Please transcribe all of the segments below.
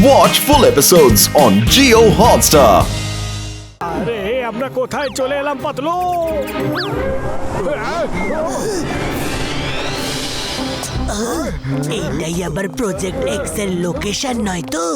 Watch full episodes on Jio Hotstar. আরে আমরা কোথায় চলে এলাম পাতলু? এইটাই আবার প্রজেক্ট এক্স এর লোকেশন নয় তো?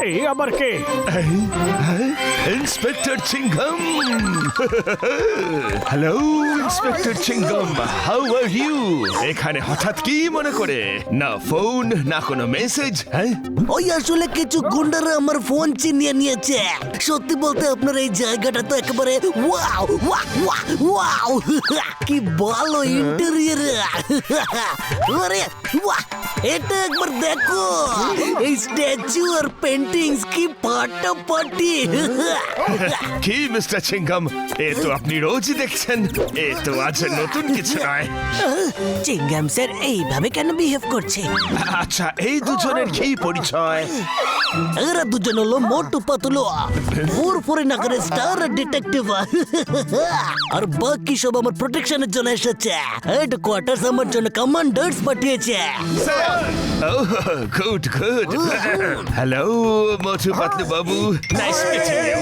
এই আবার কে? Inspector Chingum. Hello inspector Chingum, how are you? এখানে হঠাৎ কি মনে করে? না ফোন, না কোনো মেসেজ। হ্যাঁ, ওই আসলে কিছু গুন্ডারা আমার ফোন ছিনিয়ে নিয়েছে। সত্যি বলতে আপনার এই জায়গাটা তো একেবারে ওয়াও ওয়াও ওয়াও, কি ভালো ইন্টেরিয়র। আরে ওয়াও, এটা একবার দেখো, এই স্ট্যাচু আর পেন্টিংস কি ফাটাফাটি। কি মিস্টার চিংগাম, এ তো আপনি রোজই দেখছেন, এ তো আজ নতুন কিছু নয়। চিংগাম স্যার এইভাবে কেন বিহেভ করছে? আচ্ছা, এই দুজনের কি পরিচয়? এরা দুজন হলো মোটু পাতলু, ফুরফুরে নগরের স্টার ডিটেকটিভ। আর বাকি সব আমার প্রোটেকশনের জন্য এসেছে। হেডকোয়ার্টার্স আমার জন্য কমান্ডার্স পাঠিয়েছে। Good good. Hello Motu Patlu বাবু, nice meeting you.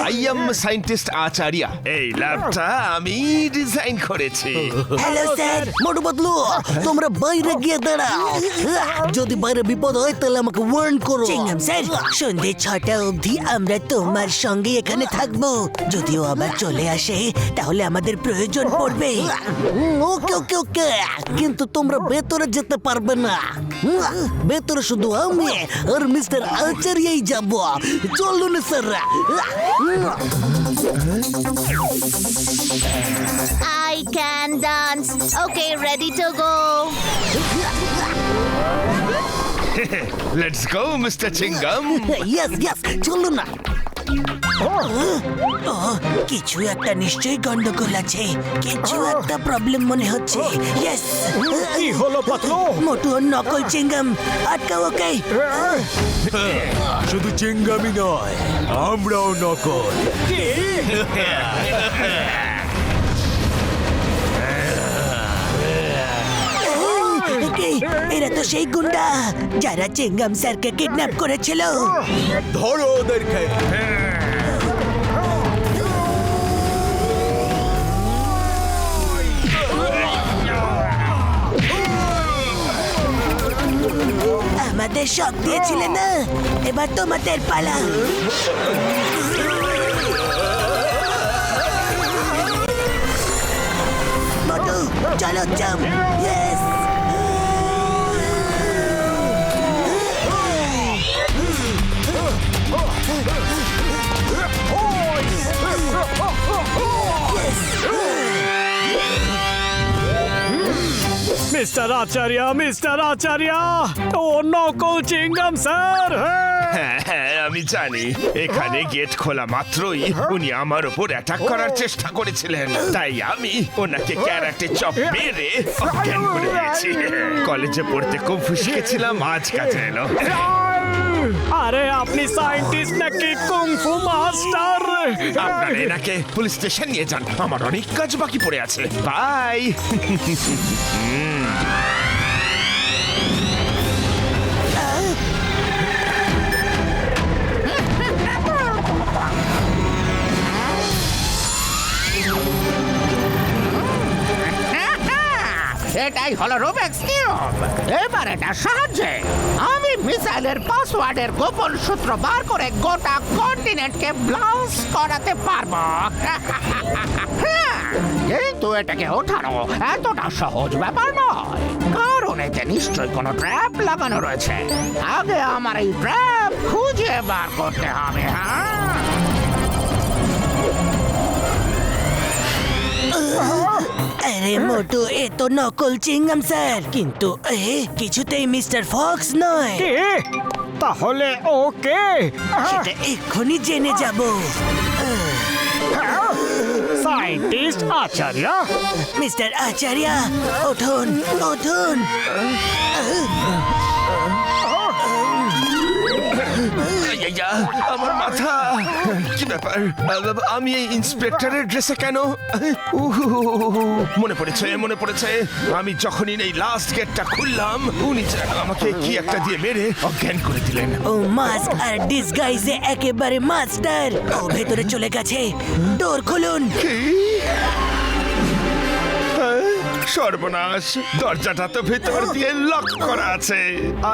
I am scientist Acharya. এই ল্যাবটা আমি ডিজাইন করেছি। Hello sir. মোটু পাতলু, তোমরা বাইরে গিয়ে দাঁড়াও। যদি বাইরে বিপদ হয় তাহলে আমাকে ওয়ার্ন করো। চিংগাম স্যার, সন্ধ্যে 6টা অবধি আমরা তোমার সঙ্গে এখানে থাকবো। যদিও আবার চলে আসে তাহলে আমাদের প্রয়োজন পড়বে। ওকে ওকে ওকে, কিন্তু তোমরা ভেতরে যেতে পারবে না। ভেতরে শুধু আমি আর মিস্টার আচার্যই যাব। চলুন sir. I can dance. Okay, ready to go. Let's go mister Chingum. Yes yes, চলুন না। কিছু একটা নিশ্চয়ই গন্ডগোল আছে, কিছু একটা প্রবলেম মনে হচ্ছে। ইয়েস। কি হলো পাতলু? মোটু আর নকল চিংগাম আটকাও ওকে। শুধু চিঙ্গামি নয়, আমরাও নকল। এরা তো সেই গুন্ডা যারা চিংগাম স্যারকে কিডন্যাপ করেছিল। ধরো ওদেরকে। আমাদের শক দিয়েছিলে না, এবার তোমাদের পালা। মোটু চলো জাম। ইয়েস। মিস্টার আচার্য, ও নকল চিংগাম স্যার। হ্যাঁ, আমি জানি। এখানে গেট খোলা মাত্রই উনি আমার উপর অ্যাটাক করার চেষ্টা করেছিলেন, তাই আমি ওনাকে ক্যারাটে চপ মেরে অজ্ঞান করে দিয়েছি। কলেজে পড়তে খুব শিখেছিলাম, আজ কাজে এলো। আরে আপনি সায়েন্টিস্ট নাকি কুংফু মাস্টার? আপনারা এনাকে পুলিশ স্টেশন নিয়ে যান, আমার অনেক কাজ বাকি পড়ে আছে। বাই। এটাই হলো রুবিক্স কিউব। এবার এটা সাহায্যে আমি মিসাইলের পাসওয়ার্ডের গোপন সূত্র বার করে গোটা কন্টিনেন্টকে ব্লাস্ট করাতে পারবো। কিন্তু এটাকে ওঠানো এতটা সহজ ব্যাপার নয়, কারণ এতে নিশ্চয়ই কোনো ট্র্যাপ লাগানো রয়েছে। আগে আমার এই ট্র্যাপ খুঁজে বার করতে হবে। আরে মোটু, এ তো নকল চিংগাম স্যার, কিন্তু কিছুতেই মিস্টার ফক্স নয়। কে? তাহলে ওকে সেটা এক্ষুনি জেনে যাব। সায়েন্টিস্ট আচার্য। মিস্টার আচার্য, উঠুন উঠুন। আমার মাথা। ব্যাপার? আমি এই ইন্সপেক্টরের ড্রেসে কেন? মনে পড়েছে আমি যখনই এই লাস্ট গেটটা খুললাম উনি যেন আমাকে কি একটা দিয়ে মেরে অজ্ঞান করে দিলেন। ও মাস্ক আর ডিসগাইজে একেবারে মাস্টার। ও ভেতরে চলে গেছে। ডোর খুলুন। সর্বনাশ, দরজাটা তো ভেতর দিয়ে লক করা আছে,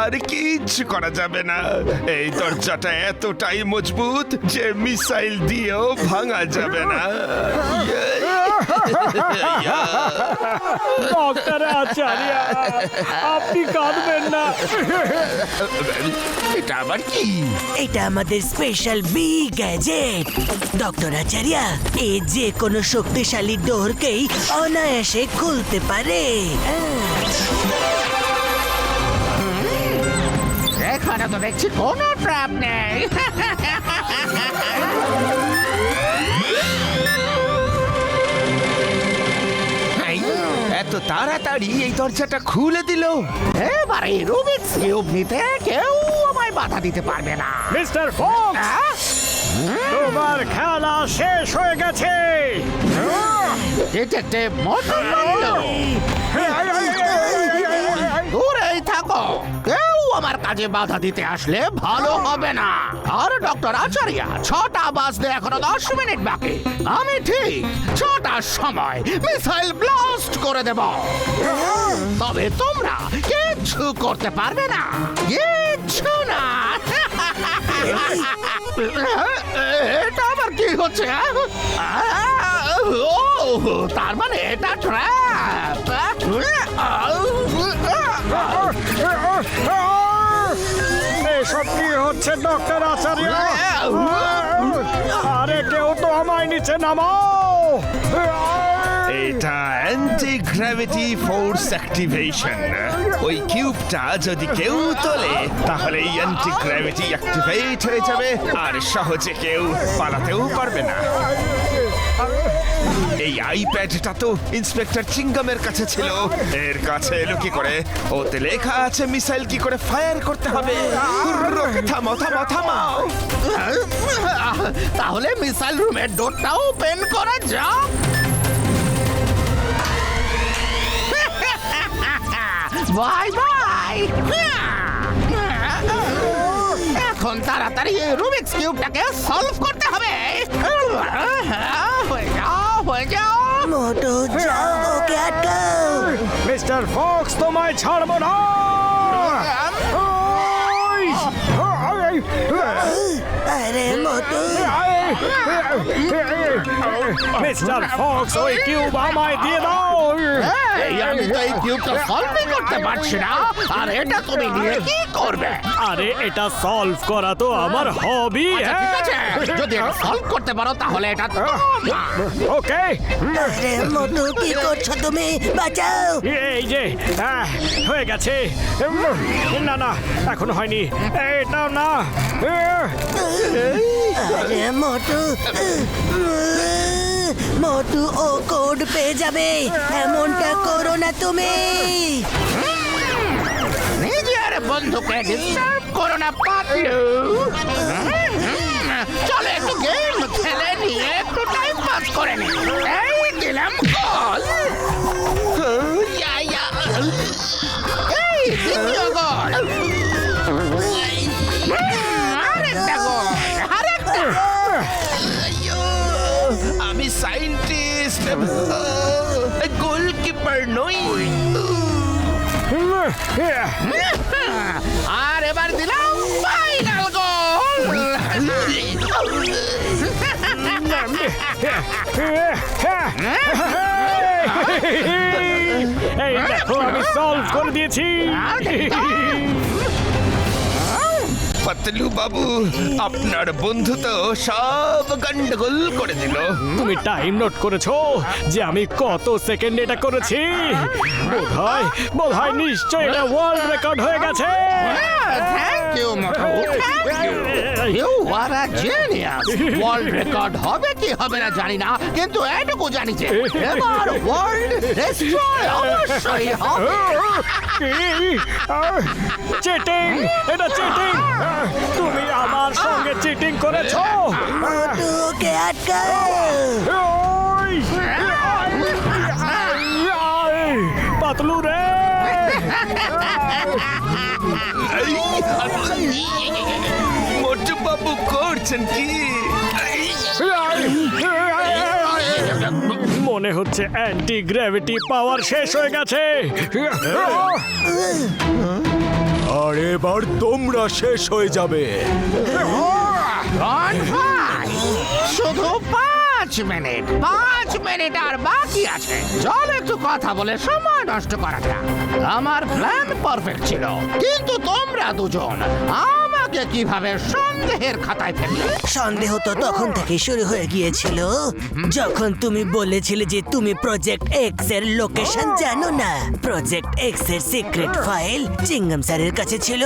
আর কিচ্ছু করা যাবে না। এই দরজাটা এতটাই মজবুত যে মিসাইল দিয়েও ভাঙা যাবে না। ডক্টর আচার্য, আপনি কাঁদবেন না। এটা আবার কি? এটা আমাদের স্পেশাল বি গ্যাজেট। ডক্টর আচার্য, এ যে কোনো শক্তিশালী ডোরকেই অনায়াসে খুলতে পারে। এখানে তো দেখছি কোনো ট্র্যাপ নেই। এত তাড়াতাড়ি এই দরজাটা খুলে দিল। এবারে রুবিক্স কিউব নিতে কেউ আমায় বাধা দিতে পারবে না। মিস্টার ফক্স, তোমার খেলা শেষ হয়ে গেছে। ডিটেকটিভ মোটর দূরেই থাকো, কেউ আমার কাজে বাধা দিতে আসলে ভালো হবে না। আর ডক্টর আচার্য, 6টা বাজতে এখনো 10 মিনিট বাকি। আমি ঠিক 6টার সময় মিসাইল ব্লাস্ট করে দেব। তবে তোমরা কিচ্ছু করতে পারবে না, কিচ্ছু না। এটা আবার কি হচ্ছে? ও, তার মানে এটা ট্র্যাপ। এসব কি হচ্ছে ডক্টর আচার্য? আরে কেউ তো আমায় নিচে নামাও। এটা অ্যান্টি গ্র্যাভিটি ফোর্স অ্যাক্টিভেশন। ওই কিউবটা যদি কেউ তোলে তাহলে এই অ্যান্টি গ্র্যাভিটি অ্যাক্টিভেট হয়ে যাবে, আর সহজে কেউ পালাতেও পারবে না। এই আইপ্যাডটা তো ইন্সপেক্টর চিঙ্গামের কাছে ছিল, এর কাছে এলো কি করে? ওতে লেখা আছে মিসাইল কি করে ফায়ার করতে হবে। রোকে থামাও থামাও থামাও। তাহলে মিসাইল রুমের ডোরটাও ওপেন করা যাক। Bye bye. এখন তাড়াতাড়ি রুবিক্স কিউবটাকে সলভ করতে হবে। হয়ে যাও। মোটু, যাও, ওকে আটকাও। মিস্টার ফক্স, তোমায় ছাড়বো না। আরে মোটু, মিস্টার ফক্স, ওই কিউব আমায় দিয়ে দাও। আমি তো এই কিউবটা সলভই করতে পারছি না, আর এটা তুমি নিয়ে কি করবে? আরে এটা সলভ করা তো আমার হবি। ঠিক আছে, যদি এটা সলভ করতে পারো তাহলে এটা ওকে। আরে মোটু, কি করছো তুমি? বাঁচাও। এই যে হয়ে গেছে। না না, এখন হয়নি। এটাও না। আরে মোটু, মোটু ও কোড পেয়ে যাবে। এমনটা করো না তুমি। নিজের বন্ধুকে ডিস্টার্ব করো না পাতলু। চলো একটু গেম খেলে নিয়ে একটু টাইম পাস করে নি। এই দিলাম কল। এই দ্বিতীয় গোল। আরেকটা গোল, আরেকটা। আমি সায়েন্টিস্ট, গোলকিপার নই। আর এবার দিলাম ফাইনাল গোল। এই দেখো, আমি সলভ করে দিয়েছি। পাতলু বাবু, আপনার বন্ধু তো সব গন্ডগোল করে দিল। তুমি টাইম নোট করেছো যে আমি কত সেকেন্ড এটা করেছি? বোধহয় নিশ্চয়ই এটা ওয়ার্ল্ড রেকর্ড হয়ে গেছে। Thank you Motu, thank you. You are a genius. World record হবে কি হবে না জানি না, কিন্তু এটুকু জানি যে এবার ওয়ার্ল্ড ডেস্ট্রয় অবশ্যই হবে। চিটিং, এটা চিটিং। তুমি আমার সঙ্গে চিটিং করেছো মোটু ওকে আটকাও। ওই! পাতলু রে মোটু বাবু করছেন কি? মনে হচ্ছে অ্যান্টি গ্র্যাভিটি পাওয়ার শেষ হয়ে গেছে আর এবার তোমরা শেষ হয়ে যাবে। শুধু 5 মিনিট 5 মিনিট আর বাকি আছে। চল একটু কথা বলে সময় নষ্ট করা যাক। আমার প্ল্যান পারফেক্ট ছিল, কিন্তু তোমরা দুজন আমাকে কিভাবে সন্দেহের খাতায় ফেললে? সন্দেহ তো তখন থেকে শুরু হয়ে গিয়েছিল যখন তুমি বলেছিলে যে তুমি প্রজেক্ট এক্স এর লোকেশন জানো না। প্রজেক্ট এক্স এর সিক্রেট ফাইল চিংগাম স্যারের কাছে ছিল,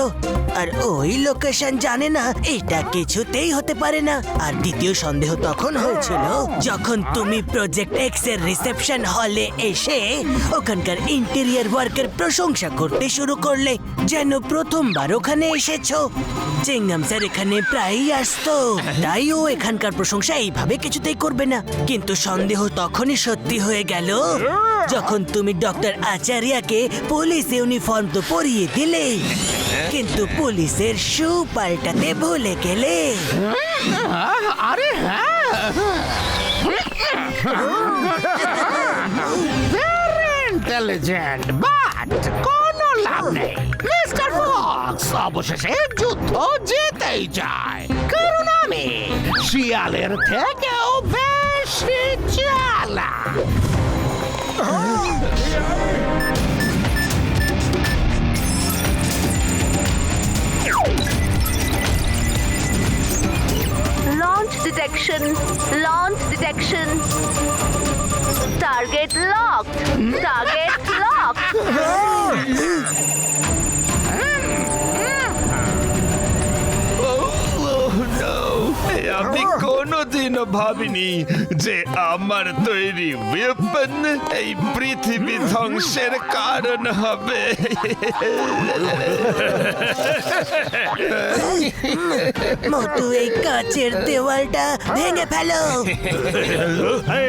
আর ওই লোকেশন জানে না এটা কিছুতেই হতে পারে না। আর দ্বিতীয় সন্দেহ তখন হয়েছিল যখন তুমি প্রজেক্ট এক্স এর রিসেপশন হলে এসে ওখানকার ইন্টেরিয়র ওয়ার্কের প্রশংসা করতে শুরু করলে, যেন প্রথমবার ওখানে এসেছো। চিংগাম স্যার এখানে প্রায়ই আসতো, তাই ও এখানকার প্রশংসা এইভাবে কিছুতেই করবে না। কিন্তু সন্দেহ তখনই সত্যি হয়ে গেল যখন তুমি ডক্টর আচার্যকে পুলিশ ইউনিফর্ম তো পরিয়ে দিলে, কিন্তু পুলিশের শু পাল্টাতে ভুলে গেলে। আরে হ্যাঁ, ইন্টেলিজেন্ট, বাট কোনো লাভ নেই। মিস্টার ফক্স অবশেষে যুদ্ধ জিতেই যায়, কারণ আমি শিয়ালের থেকেও বেশি চালাক। Launch detection. Launch detection. Target locked. Target locked. আমি কোনোদিনও ভাবিনি যে আমার তৈরি ওয়েপন এই পৃথিবী ধ্বংসের কারণ হবে। মোটু এই কাচের দেওয়ালটা ভেঙে ফেলো।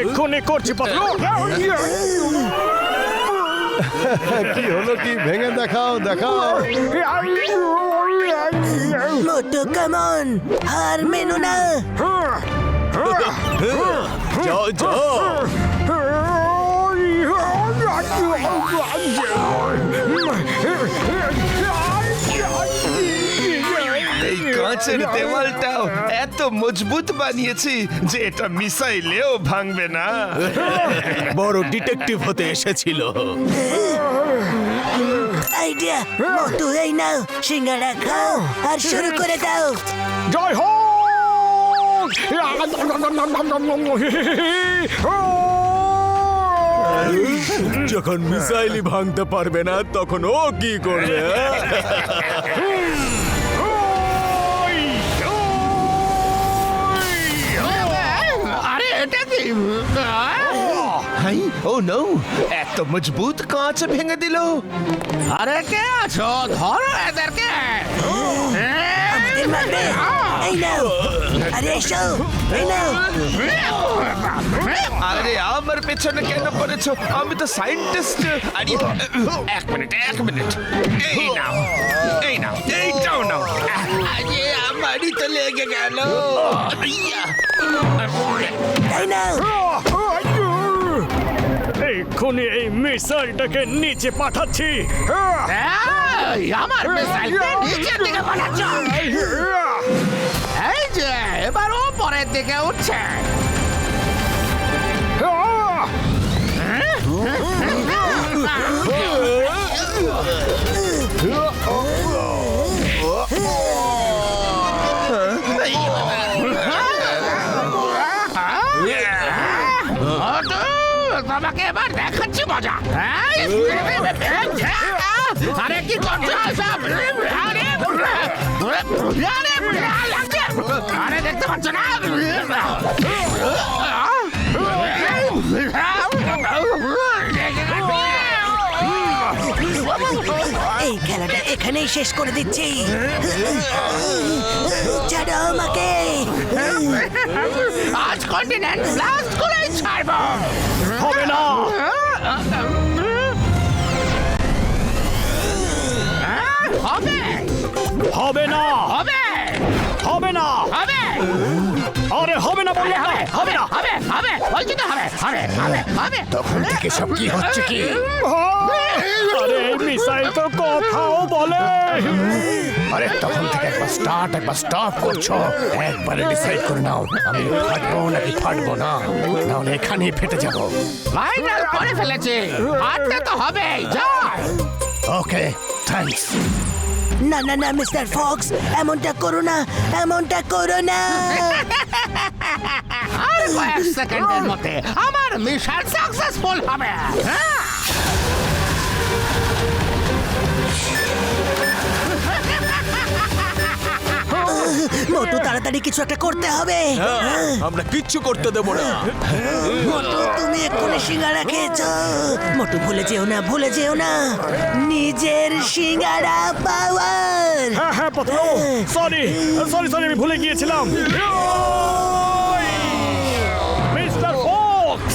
এক্ষুনি করছি পাতলু কি হলো, কি ভেঙে দেখাও দেখাও। মোটু কামন, হার মেনো না। যাও যাও। এই কাঁচের দেওয়ালটাও এত মজবুত বানিয়েছি যে এটা মিসাইলেও ভাঙবে না। বড় ডিটেকটিভ হতে এসেছিল। আইডিয়া, মোটু এই নাও, সিঙ্গারা খাও আর শুরু করে দাও। জয় হোক যখন মিসাইলই ভাঙতে পারবে না তখন ও কি করবে? আরে এটা কি? হাই ও নো, এত মজবুত কাঁচ ভেঙে দিল। আরে কে আছো? ধরো এদেরকে। আমাদের মারবে। এই নাও, আরে এসো, এই নাও। আরে আমার পেছনে কেন পড়েছো? আমি তো সায়েন্টিস্ট। আরে এক মিনিট এই নাও, এইটাও নাও। আরে আমারই তো লেগে গেল। এই নাও। এক্ষুনি এই মিসাইলটাকে নিচে পাঠাচ্ছি এই, আমার মিসাইলকে নিচের দিকে পাঠাচ্ছ। এই যে এবার উপরের দিকে উঠছে। তোমাকে এবার দেখাচ্ছি মজা। আরে কি করছো সব? আরে দেখতে পাচ্ছ না? এই খেলাটা এখানেই শেষ করে দিচ্ছি ছাড়ো আমাকে আজ কন্টিনেন্ট ব্লাস্ট করে ছাড়বো। হবে না। হবে হবে না। হবে হবে না। হবে আরে হবে না বললাম না। হবে না। হবে হবে বলছি তো হবে হবে হবে হবে তখন থেকে সব কি হচ্ছে কি? আরে এই মিসাইল তো কথাও বলে। আরে তখন থেকে একবার স্টার্ট একবার স্টপ করছো। একবারে ডিসাইড করে নাও আমি ফাটবো নাকি ফাটবো না, নাহলে এখানেই ফেটে যাব। ফাইনাল করে ফেলেছে, ফাটতে তো হবে। যা ওকে থ্যাঙ্কস। না না না মিস্টার ফক্স, এমনটা করো না, এমনটা করো না। আর কয়েক সেকেন্ডের মধ্যে আমার মিশন সাকসেসফুল হবে। হ্যাঁ মোটু তাড়াতাড়ি কিছু একটা করতে হবে। আমরা কিচ্ছু করতে দেবো না। মোটু তুমি এক্ষুনি সিঙ্গারা খেয়েছো। মোটু ভুলে যেও না, ভুলে যেও না নিজের সিঙ্গারা পাওয়ার। হ্যাঁ হ্যাঁ পতলু, সরি সরি সরি আমি ভুলে গিয়েছিলাম। Mister Fox,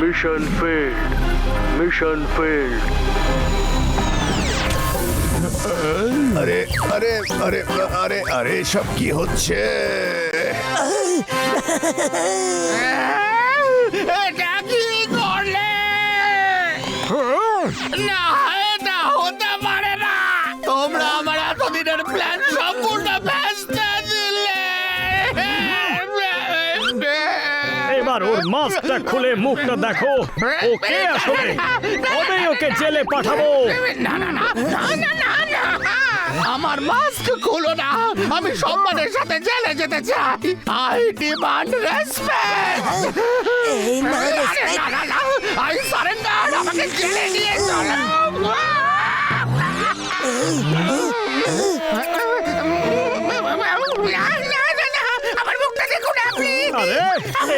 Mission failed. Mission failed. আরে আরে আরে আরে আরে সব কি হচ্ছে? এটা কি করলে? না এটা হতে পারে না। তোমরা আমার এতদিনের প্ল্যান সম্পূর্ণ ভেস্তে দিলে। এবার ওর মাস্কটা খুলে মুখটা দেখো। ওকে আসলে কবেই ওকে জেলে পাঠাবো। না না না না না না না, আমার মাস্ক খুলো না। আমি সম্মানের সাথে জেলে যেতে চাই। I demand respect. এই না না না না, আই সারেন্ডার। আমাকে জেলে নিয়ে চলো। আমার মুখটা দেখুন আপনি। আরে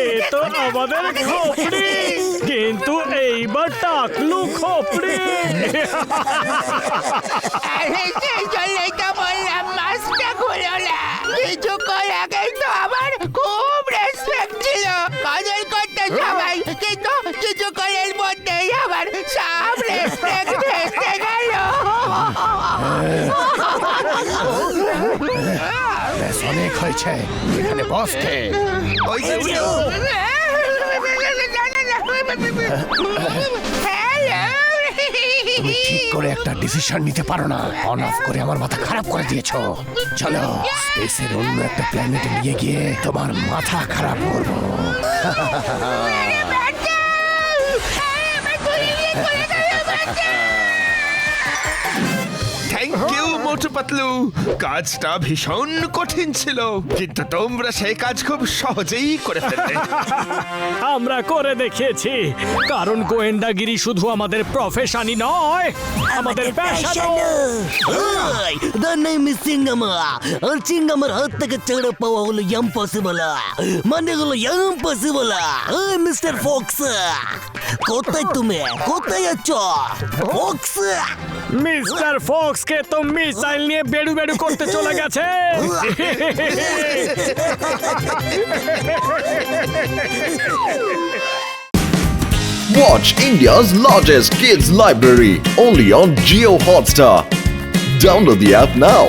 এই তো আমাদের খোপড়ি, কিন্তু এইবার টাকলু খোপড়ি। সেই জন্যই তো বললাম মাস্কটা খুলো না। কিছুক্ষণ আগেই তো আমার খুব রেসপেক্ট ছিল, কদর করতো সবাই, কিন্তু কিছুক্ষণের মধ্যেই আমার সব রেসপেক্ট ভেসে গেল। ব্যাস অনেক হয়েছে, এখানে বস কে? ওই যে উনি। তুমি ঠিক করে একটা ডিসিশন নিতে পারো না, অন অফ করে আমার মাথা খারাপ করে দিয়েছো। চলো স্পেসের অন্য একটা প্ল্যানেটে নিয়ে গিয়ে তোমার মাথা খারাপ করবো। Thank you Motu Patlu. কাজটা ভীষণ কঠিন ছিল, কিন্তু তোমরা সেই কাজ খুব সহজেই করে ফেললে। আমরা করে দেখিয়েছি, কারণ গোয়েন্দাগিরি শুধু আমাদের প্রফেশনই নয়, আমাদের প্যাশনও। The name is চিঙ্গামা। আর চিঙ্গামার হাত থেকে ছেড়ে পাওয়া হলো ইম্পসিবল, মানে হলো ইম্পসিবল। মিস্টার ফক্স, কোথায় তুমি? কোথায় আছো ফক্স? মিস্টার ফক্স কে তো মিসাইল নিয়ে বেড়ু বেড়ু করতে চলে গেছে। Watch India's largest kids library only on Geo Hotstar. Download the app now.